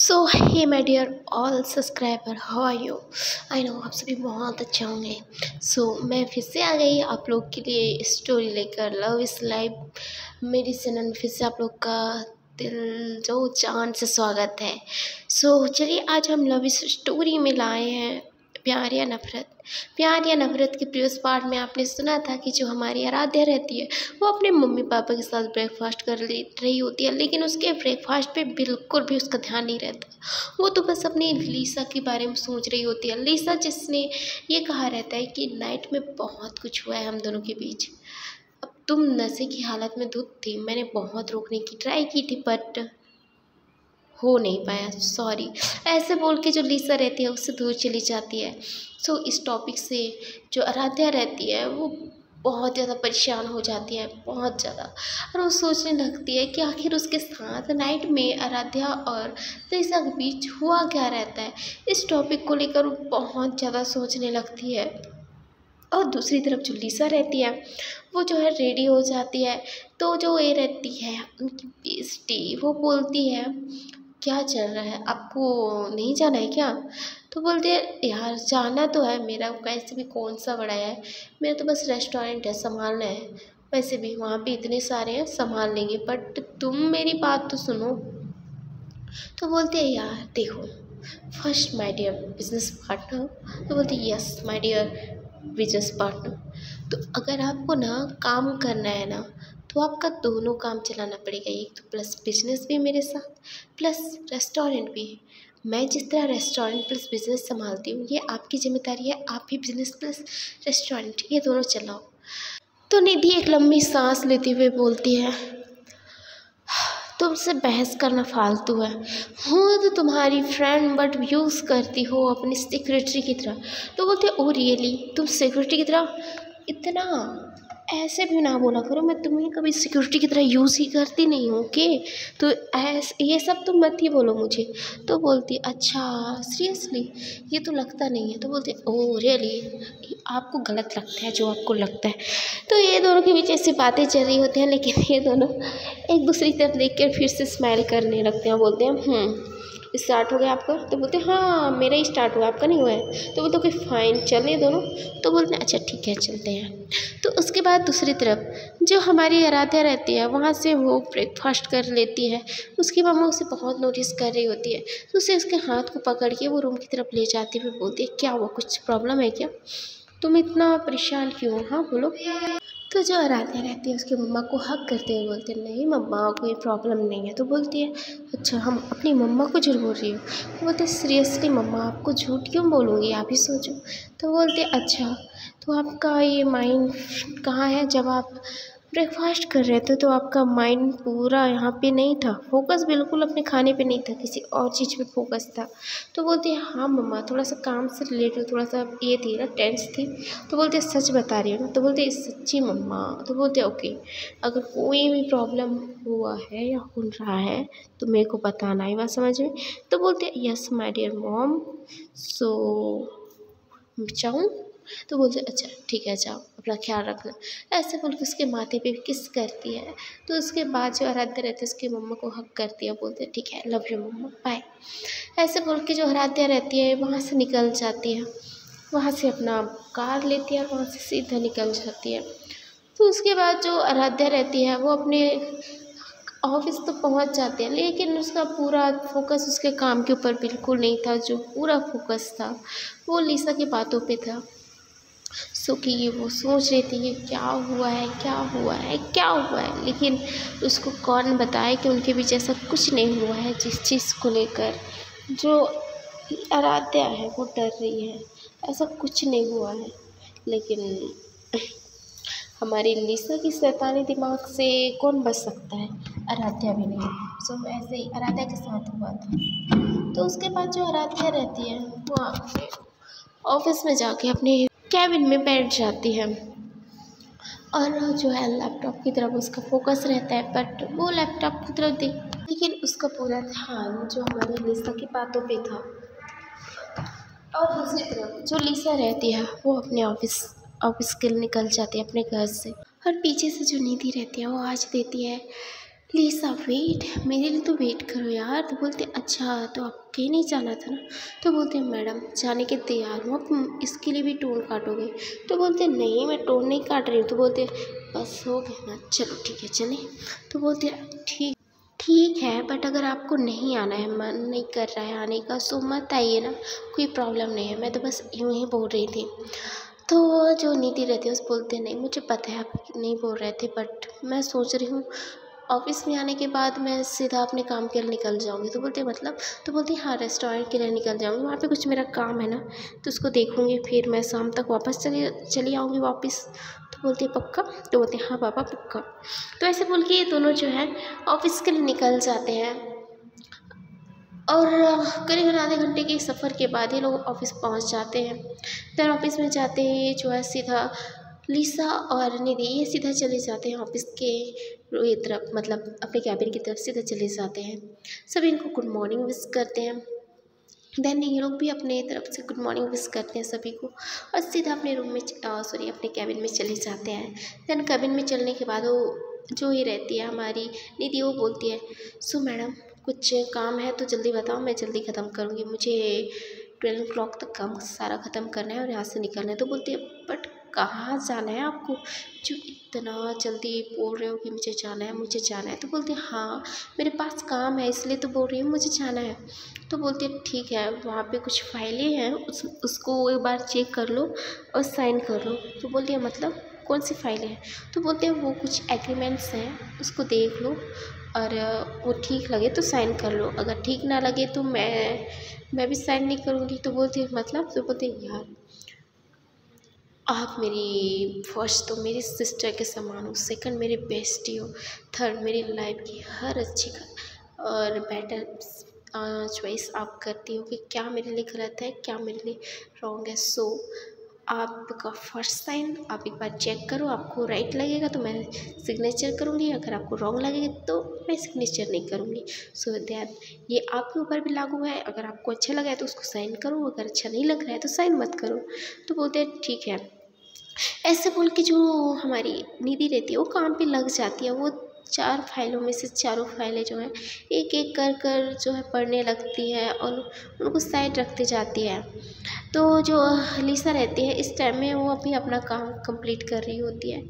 So hey my dear all subscriber, how are you. I know आप सभी बहुत अच्छे होंगे। मैं फिर से आ गई आप लोग के लिए स्टोरी लेकर। लव इज़ लाइफ मेरी चैनल में फिर से आप लोग का दिल जो जान से स्वागत है। चलिए आज हम लव इस स्टोरी में लाए हैं प्यार या नफ़रत। प्यार या नफ़रत के प्रीवियस पार्ट में आपने सुना था कि जो हमारी आराध्या रहती है वो अपने मम्मी पापा के साथ ब्रेकफास्ट कर रही होती है, लेकिन उसके ब्रेकफास्ट पे बिल्कुल भी उसका ध्यान नहीं रहता। वो तो बस अपनी लीसा के बारे में सोच रही होती है। लीसा जिसने ये कहा रहता है कि नाइट में बहुत कुछ हुआ है हम दोनों के बीच। अब तुम नशे की हालत में धुत थी, मैंने बहुत रोकने की ट्राई की थी बट हो नहीं पाया, सॉरी। ऐसे बोल के जो लीसा रहती है उससे दूर चली जाती है। इस टॉपिक से जो आराध्या रहती है वो बहुत ज़्यादा परेशान हो जाती है, बहुत ज़्यादा। और वो सोचने लगती है कि आखिर उसके साथ नाइट में आराध्या और लीसा के बीच हुआ क्या रहता है। इस टॉपिक को लेकर वो बहुत ज़्यादा सोचने लगती है। और दूसरी तरफ जो लीसा रहती है वो जो है रेडी हो जाती है। तो जो ये रहती है उनकी बेस्टी, वो बोलती है क्या चल रहा है, आपको नहीं जाना है क्या। तो बोलते हैं यार जाना तो है, मेरा वैसे भी कौन सा बड़ा है, मेरा तो बस रेस्टोरेंट है, संभालना है। वैसे भी वहाँ पे इतने सारे हैं, संभाल लेंगे, बट तुम मेरी बात तो सुनो। तो बोलते हैं यार देखो, first my dear business partner. तो बोलते yes my dear business partner. तो अगर आपको ना काम करना है ना तो आपका दोनों काम चलाना पड़ेगा, एक तो प्लस बिजनेस भी मेरे साथ प्लस रेस्टोरेंट भी। मैं जिस तरह रेस्टोरेंट प्लस बिजनेस संभालती हूँ ये आपकी जिम्मेदारी है, आप भी बिजनेस प्लस रेस्टोरेंट ये दोनों चलाओ। तो निधि एक लंबी सांस लेते हुए बोलती है तुमसे बहस करना फालतू है, हूँ तो तुम्हारी फ्रेंड बट यूज़ करती हो अपनी सेक्रेटरी की तरह। तो बोलते ओ रियली, तुम सेक्रेटरी की तरह? इतना ऐसे भी ना बोला करो, मैं तुम्हें कभी सिक्योरिटी की तरह यूज़ ही करती नहीं हूँ। ओके, तो ऐसे ये सब तुम मत ही बोलो मुझे। तो बोलती अच्छा सीरियसली, ये तो लगता नहीं है। तो बोलते ओह रियली, आपको गलत लगता है जो आपको लगता है। तो ये दोनों के बीच ऐसी बातें चल रही होती हैं, लेकिन ये दोनों एक दूसरी तरफ देख कर फिर से स्माइल करने लगते हैं। बोलते हैं स्टार्ट हो गया आपका। तो बोलते हैं हाँ मेरा ही स्टार्ट हुआ, आपका नहीं हुआ है। तो बोलते ओके फाइन चलें दोनों। तो बोलते हैं अच्छा ठीक है चलते हैं। तो उसके बाद दूसरी तरफ जो हमारी आराध्या रहती है वहाँ से वो ब्रेकफास्ट कर लेती है। उसकी मम्मा उसे बहुत नोटिस कर रही होती है, तो उसे उसके हाथ को पकड़ के वो रूम की तरफ ले जाती हुए बोलती है क्या हुआ, कुछ प्रॉब्लम है क्या, तुम इतना परेशान क्यों हो, हाँ बोलो। तो जो आराध्या रहती है उसकी मम्मा को हक करते हुए बोलते हैं नहीं मम्मा कोई प्रॉब्लम नहीं है। तो बोलती है अच्छा हम अपनी मम्मा को झूठ बोल रही हो। तो बोलते सीरियसली मम्मा आपको झूठ क्यों बोलूँगी, आप ही सोचो। तो बोलते अच्छा तो आपका ये माइंड कहाँ है, जब आप ब्रेकफास्ट कर रहे थे तो आपका माइंड पूरा यहाँ पे नहीं था, फोकस बिल्कुल अपने खाने पे नहीं था, किसी और चीज़ पे फोकस था। तो बोलते हैं हाँ मम्मा थोड़ा सा काम से रिलेटेड थोड़ा सा ये थी ना, टेंस थी। तो बोलते सच बता रही हो ना। तो बोलते सच्ची मम्मा। तो बोलते ओके, अगर कोई भी प्रॉब्लम हुआ है या हो रहा है तो मेरे को बताना है, बात समझ में। तो बोलते यस माय डियर मॉम, जाऊँ। तो बोलते अच्छा ठीक है जाओ, अपना ख्याल रखना। ऐसे बोल के उसके माथे पे किस करती है। तो उसके बाद जो आराध्या रहती है उसकी मम्मा को हक करती है, बोलते ठीक है लव यू मम्मा बाय। ऐसे बोल के जो आराध्या रहती है वहाँ से निकल जाती है, वहाँ से अपना कार लेती है और वहाँ से सीधा निकल जाती है। तो उसके बाद जो आराध्या रहती है वो अपने ऑफिस तो पहुंच जाते हैं, लेकिन उसका पूरा फोकस उसके काम के ऊपर बिल्कुल नहीं था। जो पूरा फोकस था वो लीसा की बातों पे था। कि वो सोच रही थी कि क्या हुआ है क्या हुआ है क्या हुआ है, लेकिन उसको कौन बताए कि उनके बीच ऐसा कुछ नहीं हुआ है जिस चीज़ को लेकर जो आराध्या है वो डर रही है। ऐसा कुछ नहीं हुआ है, लेकिन हमारी लीसा की शैतानी दिमाग से कौन बच सकता है, आराध्या भी नहीं। ऐसे ही आराध्या के साथ हुआ था। तो उसके बाद जो आराध्या रहती है वो अपने ऑफिस में जाके अपने कैबिन में बैठ जाती है और जो है लैपटॉप की तरफ उसका फोकस रहता है, बट वो लैपटॉप की तरफ लेकिन उसका पूरा ध्यान जो हमारी लीसा की बातों पे था। और दूसरी तरफ जो लीसा रहती है वो अपने ऑफिस के लिए निकल जाती है अपने घर से। और पीछे से जो निधि रहती है वो आज देती है लिसा वेट, मेरे लिए तो वेट करो यार। तो बोलते अच्छा तो आपको कहीं नहीं जाना था ना। तो बोलते मैडम जाने के तैयार हूँ, आप इसके लिए भी टोन काटोगे। तो बोलते नहीं मैं टोन नहीं काट रही हूँ। तो बोलते बस हो गया ना, चलो ठीक है चलें। तो बोलते ठीक ठीक है, बट अगर आपको नहीं आना है, मन नहीं कर रहा है आने का, सो मत आइए ना, कोई प्रॉब्लम नहीं है। मैं तो बस यूँ ही बोल रही थी। तो जो निधि रहती है उस बोलते नहीं मुझे पता है आप नहीं बोल रहे थे, बट मैं सोच रही हूँ ऑफिस में आने के बाद मैं सीधा अपने काम के लिए निकल जाऊँगी। तो बोलते मतलब, तो बोलती हाँ रेस्टोरेंट के लिए निकल जाऊँगी, वहाँ पे कुछ मेरा काम है ना, तो उसको देखूँगी, फिर मैं शाम तक वापस चली आऊँगी वापस। तो बोलती है पक्का। तो बोलते हाँ पापा पक्का। तो ऐसे बोल के ये दोनों जो है ऑफिस के लिए निकल जाते हैं। और करीबन आधे घंटे के सफ़र के बाद ये लोग ऑफिस पहुंच जाते हैं। देन ऑफिस में जाते ही जो है सीधा लिसा और निधि ये सीधा चले जाते हैं ऑफिस के ये तरफ, मतलब अपने कैबिन की तरफ सीधा चले जाते हैं। सभी इनको गुड मॉर्निंग विश करते हैं। देन ये लोग भी अपने तरफ से गुड मॉर्निंग विश करते हैं सभी को, और सीधा अपने रूम में अपने कैबिन में चले जाते हैं। देन कैबिन में चलने के बाद वो जो ही रहती है हमारी निधि, वो बोलती है सो मैडम कुछ काम है तो जल्दी बताओ, मैं जल्दी ख़त्म करूँगी, मुझे 12 o'clock तक काम सारा ख़त्म करना है और यहाँ से निकलना है। तो बोलती है बट कहाँ जाना है आपको, जो इतना जल्दी बोल रहे हो कि मुझे जाना है मुझे जाना है। तो बोलती है हाँ मेरे पास काम है इसलिए तो बोल रही हूँ मुझे जाना है। तो बोलती है ठीक है, वहाँ पे कुछ फाइलें हैं उसको एक बार चेक कर लो और साइन कर लो। तो बोलती है मतलब कौन सी फाइलें हैं। तो बोलते हैं वो कुछ एग्रीमेंट्स हैं उसको देख लो, और वो ठीक लगे तो साइन कर लो, अगर ठीक ना लगे तो मैं भी साइन नहीं करूँगी। तो बोलती है मतलब। तो बोलते हैं यार आप मेरी फर्स्ट तो मेरी सिस्टर के समान हो, सेकंड मेरी बेस्टी हो, थर्ड मेरी लाइफ की हर अच्छी और बेटर चॉइस आप करती हो कि क्या मेरे लिए गलत है क्या मेरे लिए रॉन्ग है। सो आपका फर्स्ट साइन आप एक बार चेक करो, आपको राइट लगेगा तो मैं सिग्नेचर करूँगी, अगर आपको रॉन्ग लगेगा तो मैं सिग्नेचर नहीं करूँगी। सो दैट ये आपके ऊपर भी लागू है, अगर आपको अच्छा लगा है तो उसको साइन करो, अगर अच्छा नहीं लग रहा है तो साइन मत करो। तो बोलते हैं ठीक है। ऐसे बोल के जो हमारी निधि रहती है वो काम पे लग जाती है। वो 4 फाइलों में से चारों फाइलें जो हैं एक एक कर कर जो है पढ़ने लगती है और उनको साइड रखते जाती है। तो जो लिसा रहती है इस टाइम में वो अभी अपना काम कंप्लीट कर रही होती है।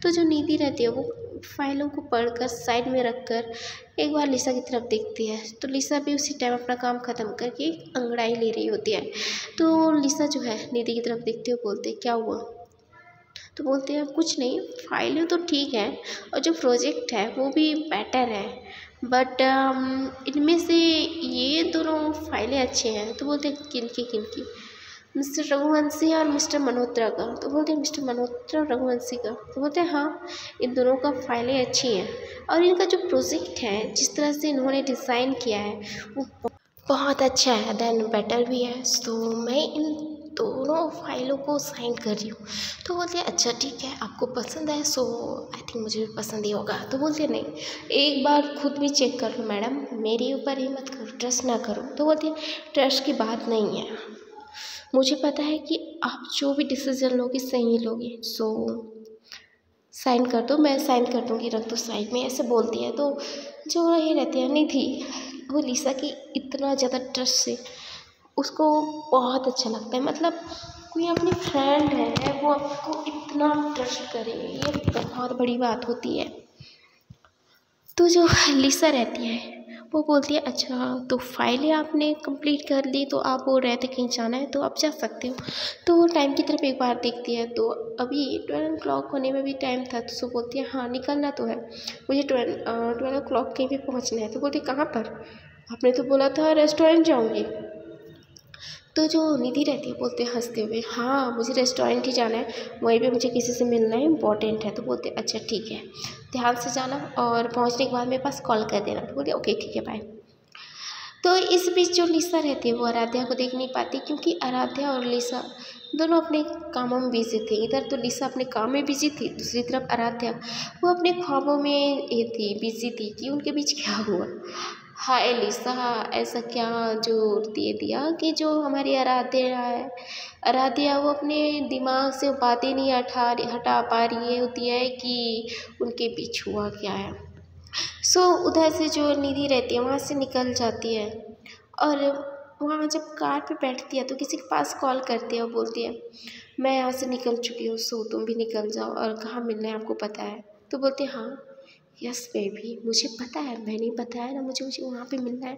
तो जो निधि रहती है वो फाइलों को पढ़कर साइड में रख कर एक बार लिसा की तरफ देखती है। तो लिसा भी उसी टाइम अपना काम ख़त्म करके अंगड़ाई ले रही होती है। तो लिसा जो है निधि की तरफ देखते हुए बोलते क्या हुआ। तो बोलते हैं कुछ नहीं, फाइलें तो ठीक है और जो प्रोजेक्ट है वो भी बेटर है, बट इनमें से ये दोनों फाइलें अच्छे हैं। तो बोलते हैं किनकी मिस्टर रघुवंशी और मिस्टर मल्होत्रा का। तो बोलते हैं मिस्टर मल्होत्रा और रघुवंशी का। तो बोलते हैं हाँ इन दोनों का फाइलें अच्छी हैं, और इनका जो प्रोजेक्ट है जिस तरह से इन्होंने डिज़ाइन किया है वो बहुत अच्छा है, देन बेटर भी है। तो मैं इन दोनों फाइलों को साइन कर रही हूँ। तो बोलते हैं अच्छा ठीक है आपको पसंद है, सो आई थिंक मुझे भी पसंद ही होगा। तो बोलते हैं नहीं एक बार खुद भी चेक कर लो मैडम, मेरे ऊपर ही मत करो, ट्रस्ट ना करो। तो बोलती है ट्रस्ट की बात नहीं है, मुझे पता है कि आप जो भी डिसीजन लोगे सही लोगे। सो साइन कर दो, मैं साइन कर दूँगी, रख दो साइड में, ऐसे बोलती है। तो जो ये रहती है निधि, वो लिसा की इतना ज़्यादा ट्रस्ट से उसको बहुत अच्छा लगता है, मतलब कोई अपनी फ्रेंड है वो आपको इतना ट्रस्ट करे, ये बहुत बड़ी बात होती है। तो जो लिसा रहती है वो बोलती है अच्छा तो फाइलें आपने कंप्लीट कर ली, तो आप बोल रहे थे कहीं जाना है तो आप जा सकते हो। तो वो टाइम की तरफ एक बार देखती है तो अभी 12 o'clock होने में भी टाइम था। तो सो बोलती है हाँ निकलना तो है, मुझे 12 o'clock कहीं भी पहुँचना है। तो बोलती कहाँ पर, आपने तो बोला था रेस्टोरेंट जाऊँगी। तो जो निधि रहती है बोलते हैं हंसते हुए हाँ मुझे रेस्टोरेंट ही जाना है, वहीं पे मुझे किसी से मिलना है, इम्पॉर्टेंट है। तो बोलते अच्छा ठीक है, ध्यान से जाना और पहुंचने के बाद मेरे पास कॉल कर देना। तो बोलते ओके ठीक है बाय। तो इस बीच जो लिसा रहती है वो आराध्या को देख नहीं पाती, क्योंकि आराध्या और लिसा दोनों अपने कामों में बिजी थे। इधर तो लिसा अपने काम में बिजी थी, दूसरी तरफ आराध्या वो अपने ख्वाबों में ये थी बिजी थी कि उनके बीच क्या हुआ। हाय लिसा, ऐसा क्या जो दे दिया कि जो हमारी आराध्या है, आराध्या वो अपने दिमाग से बातें नहीं हटा पा रही है होती है कि उनके बीच हुआ क्या है। उधर से जो निधि रहती है वहाँ से निकल जाती है, और वहाँ जब कार पे बैठती है तो किसी के पास कॉल करती है और बोलती है मैं यहाँ से निकल चुकी हूँ, सो तुम भी निकल जाओ, और कहाँ मिलना है आपको पता है? तो बोलती है हाँ यस बेबी, मुझे पता है, मैंने बताया ना मुझे मुझे वहाँ पे मिलना है,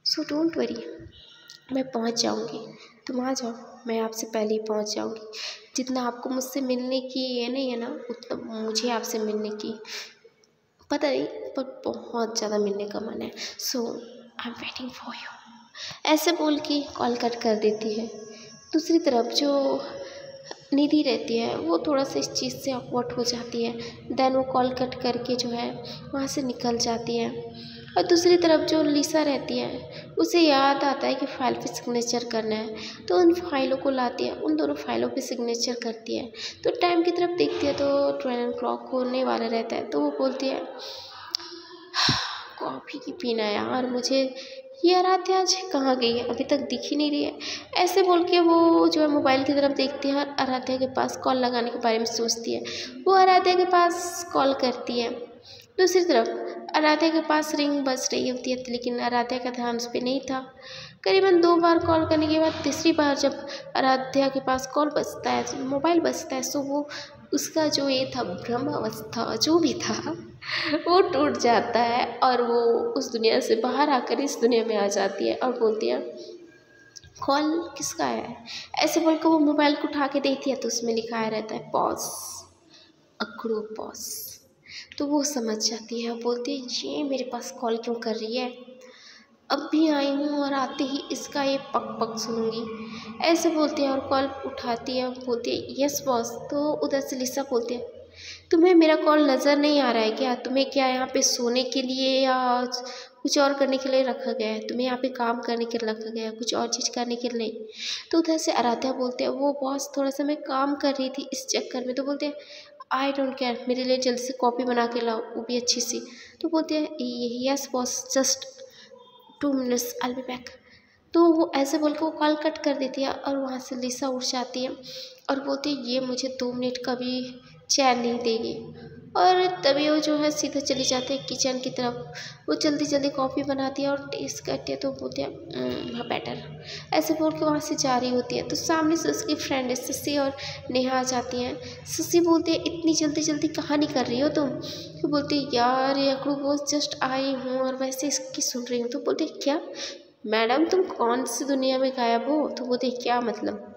सो डोंट वरी, मैं पहुँच जाऊँगी, तुम आ जाओ, मैं आपसे पहले ही पहुँच जाऊँगी। जितना आपको मुझसे मिलने की ये नहीं है ना, उतना मुझे आपसे मिलने की पता नहीं, पर बहुत ज़्यादा मिलने का मन है। So I am waiting for you, ऐसे बोल के कॉल कट कर देती है। दूसरी तरफ जो निधि रहती है वो थोड़ा सा इस चीज़ से ऑकवर्ड हो जाती है। देन वो कॉल कट करके जो है वहाँ से निकल जाती है। और दूसरी तरफ जो लिसा रहती है उसे याद आता है कि फ़ाइल पे सिग्नेचर करना है, तो उन फाइलों को लाती है, उन दोनों फाइलों पे सिग्नेचर करती है। तो टाइम की तरफ देखती है तो 12 o'clock होने वाला रहता है, तो वो बोलती है कॉफ़ी की पीना है यार मुझे, ये आराध्या आज कहाँ गई है, अभी तक दिख ही नहीं रही है। ऐसे बोल के वो जो है मोबाइल की तरफ देखती है और आराध्या के पास कॉल लगाने के बारे में सोचती है। वो आराध्या के पास कॉल करती है। दूसरी तरफ आराध्या के पास रिंग बज रही होती है, लेकिन आराध्या का ध्यान उस पर नहीं था। करीबन 2 बार कॉल करने के बाद तीसरी बार जब आराध्या के पास कॉल बजता है, मोबाइल बजता है, सो वो उसका जो ये था भ्रम अवस्था जो भी था वो टूट जाता है, और वो उस दुनिया से बाहर आकर इस दुनिया में आ जाती है और बोलती है कॉल किसका है। ऐसे बोलकर वो मोबाइल को उठा के देखती है तो उसमें लिखाया रहता है पॉज, अखड़ो पॉज। तो वो समझ जाती है और बोलती है ये मेरे पास कॉल क्यों कर रही है, अब भी आई हूँ और आते ही इसका ये पक पक सुनूंगी, ऐसे बोलती है और कॉल उठाती है और बोलती है यस बॉस। तो उधर से लिसा बोलती है तुम्हें मेरा कॉल नज़र नहीं आ रहा है क्या, तुम्हें क्या यहाँ पे सोने के लिए या कुछ और करने के लिए रखा गया है, तुम्हें यहाँ पे काम करने के लिए रखा गया है, कुछ और चीज़ करने के लिए नहीं। तो उधर से आराध्या बोलते हैं वो बॉस थोड़ा सा मैं काम कर रही थी इस चक्कर में। तो बोलते हैं आई डोंट केयर, मेरे लिए जल्दी से कॉपी बना के लाओ, वो भी अच्छी सी। तो बोलते हैं yes boss just 2 minutes I be back. तो वो ऐसे बोल के वो कॉल कट कर देती है और वहाँ से लिसा उठ जाती है और बोलती है ये मुझे 2 मिनट का भी चैन नहीं देगी। और तभी वो जो है सीधा चली जाती है किचन की तरफ। वो जल्दी जल्दी कॉफ़ी बनाती है और टेस्ट करती है तो बोलती है हाँ बेटर, ऐसे बोल के वहाँ से जा रही होती है। तो सामने से उसकी फ्रेंड है शशि और नेहा आ जाती हैं। शशि बोलती है इतनी जल्दी जल्दी कहाँ निकल रही हो तुम। तो बोलती है यार ये अकड़ू बॉस जस्ट आई हूँ और वैसे इसकी सुन रही हूँ। तो बोलते क्या मैडम तुम कौन सी दुनिया में गायब हो। तो बोलते क्या मतलब।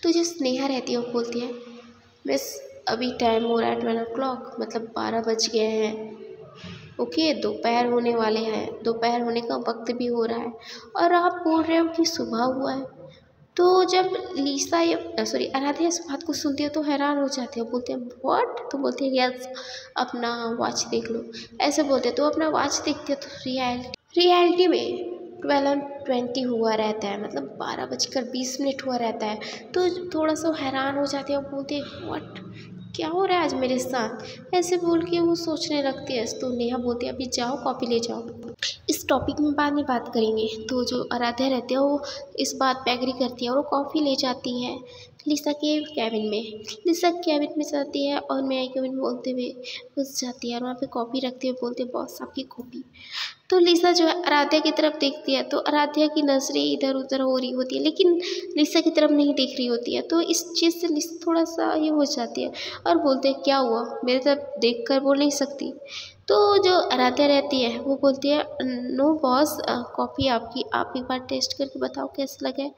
तो जो स्नेहा रहती है वो बोलती है मिस अभी टाइम हो रहा है 12 o'clock, मतलब 12 बज गए हैं, ओके दोपहर होने वाले हैं, दोपहर होने का वक्त भी हो रहा है और आप बोल रहे हो कि सुबह हुआ है। तो जब लिसा ये सॉरी आराध्या इस बात को सुनती है तो हैरान हो जाती है, बोलते हैं व्हाट। तो बोलते हैं यस अपना वॉच देख लो, ऐसे बोलते हैं। तो अपना वॉच देखते हैं तो रियलिटी में 12:20 हुआ रहता है, मतलब 12:20 हुआ रहता है। तो थोड़ा सा हैरान हो जाते हैं और बोलते हैं व्हाट क्या हो रहा है आज मेरे साथ, ऐसे बोल के वो सोचने लगती है। तो नेहा बोलती है अभी जाओ कॉपी ले जाओ, इस टॉपिक में बाद में बात करेंगे। तो जो आराध्या रहती है वो इस बात पे एग्री करती है और वो कॉफ़ी ले जाती है लिसा के कैबिन में। लिसा कैबिन में जाती है और मैं कैबिन बोलते हुए घुस जाती है और वहाँ पे कॉफ़ी रखते हुए बोलते बॉस आपकी कॉफ़ी। तो लिसा जो है आराध्या की तरफ देखती है तो आराध्या की नज़रें इधर उधर हो रही होती है लेकिन लिसा की तरफ नहीं देख रही होती है। तो इस चीज़ से लिसा थोड़ा सा ये हो जाती है और बोलते हैं क्या हुआ, मेरे तरफ देख कर बोल नहीं सकती। तो जो आराध्या रहती है वो बोलती है नो बॉस कॉफ़ी आपकी, आप एक बार टेस्ट करके बताओ कैसा लगा है।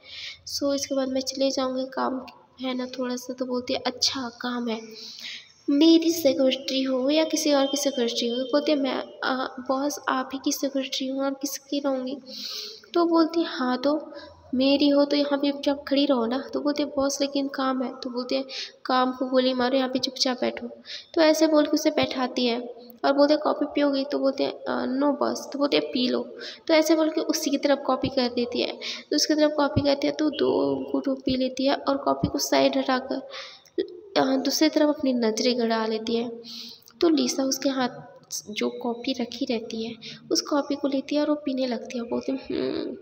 सो इसके बाद मैं चले जाऊँगी, काम है ना थोड़ा सा। तो बोलती है अच्छा काम है, मेरी सेक्रेटरी हो या किसी और की सेक्रेटरी हो। तो बोलती है मैं बॉस आप ही की सेक्रेटरी हूँ और किसकी रहूँगी। तो बोलती है हाँ तो मेरी हो तो यहाँ पे चुपचाप खड़ी रहो ना। तो बोलते बॉस लेकिन काम है। तो बोलते हैं काम को गोली मारो, यहाँ पे चुपचाप बैठो। तो ऐसे बोल के उसे बैठाती है और बोलते हैं कॉफ़ी पियोगी। तो बोलते हैं नो बॉस। तो बोलते हैं पी लो। तो ऐसे बोल के उसी की तरफ कॉपी कर देती है। तो उसकी तरफ कॉपी करती है तो 2 घूंट पी लेती है और कॉफ़ी को साइड हटाकर दूसरी तरफ अपनी नज़रें गड़ा लेती है। तो लिसा उसके हाथ जो कॉफ़ी रखी रहती है उस कॉफ़ी को लेती है और वो पीने लगती है। बोलती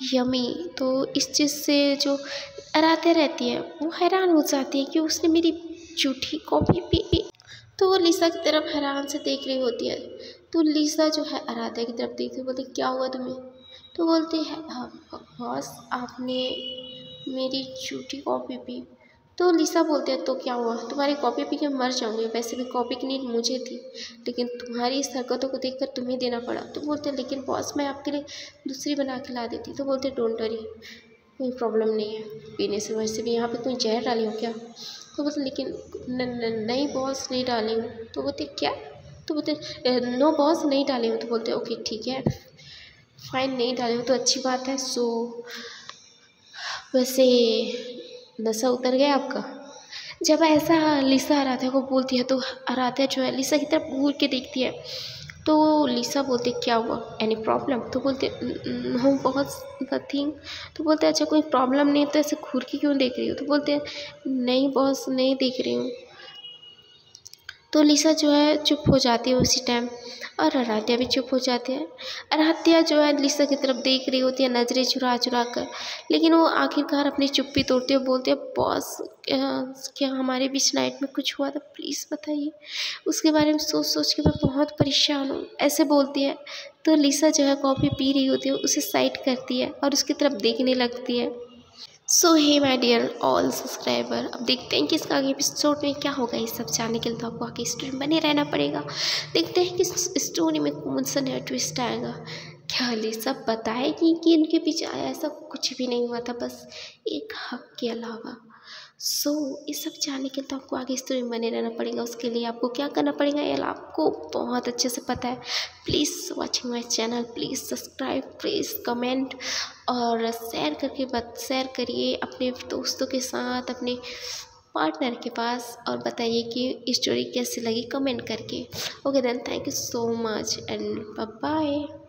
यमी। तो इस चीज़ से जो आराध्या रहती है वो हैरान हो जाती है कि उसने मेरी झूठी कॉफ़ी पी। तो वो लिसा की तरफ हैरान से देख रही होती है। तो लिसा जो है आराध्या की तरफ देखती बोलती क्या हुआ तुम्हें? तो बोलती है हाँ बॉस आपने मेरी झूठी कॉफ़ी पी। तो लिसा बोलते हैं तो क्या हुआ, तुम्हारी कॉफ़ी पी के मर जाऊंगी, वैसे भी कॉफ़ी की नीड मुझे थी लेकिन तुम्हारी इस हरकतों को देखकर तुम्हें देना पड़ा। तो बोलते हैं लेकिन बॉस मैं आपके लिए दूसरी बना के ला देती। तो बोलते डोंट वरी कोई प्रॉब्लम नहीं है पीने से, वैसे भी यहाँ पे कोई जहर डाली हो क्या? तो बोलते लेकिन नहीं बॉस नहीं डाली हूँ। तो बोलते क्या? तो बोलते नो बॉस नहीं डाली हूँ। तो बोलते ओके ठीक है फाइन नहीं डाली हूँ तो अच्छी बात है। सो वैसे नशा उतर गया आपका? जब ऐसा लिसा आराध्या को बोलती है तो आराध्या जो है लिसा की तरफ घूर के देखती है। तो लिसा बोलते क्या हुआ, एनी प्रॉब्लम? तो बोलते नो बॉस नथिंग। तो बोलते अच्छा कोई प्रॉब्लम नहीं तो ऐसे घूर के क्यों देख रही हो? तो बोलते नहीं बॉस नहीं देख रही हूँ। तो लिसा जो है चुप हो जाती है उसी टाइम और आराध्या भी चुप हो जाती है। आराध्या जो है लिसा की तरफ देख रही होती है नज़रें चुरा चुरा कर, लेकिन वो आखिरकार अपनी चुप्पी तोड़ते हुए बोलते हैं बॉस क्या हमारे बीच नाइट में कुछ हुआ था, प्लीज़ बताइए, उसके बारे में सोच सोच के मैं बहुत परेशान हूँ, ऐसे बोलती है। तो लिसा जो है कॉफ़ी पी रही होती है उसे साइड करती है और उसकी तरफ देखने लगती है। सो hey my dear all subscriber, अब देखते हैं कि इसका आगे एपिसोड में क्या होगा। ये सब जानने के लिए तो आपको आगे स्टोरी में बने रहना पड़ेगा। देखते हैं कि स्टोरी में कौन सा नया ट्विस्ट आएगा। क्या लिसा बताएगी कि इनके पीछे आया? ऐसा कुछ भी नहीं हुआ था, बस एक हक के अलावा। सो ये सब जानने के लिए तो आपको आगे स्टोरी में बने रहना पड़ेगा। उसके लिए आपको क्या करना पड़ेगा ये आपको बहुत अच्छे से पता है। Please watching my channel, please subscribe, please comment और शेयर करिए अपने दोस्तों के साथ, अपने पार्टनर के पास, और बताइए कि स्टोरी कैसी लगी कमेंट करके। Okay then, thank you so much and bye bye.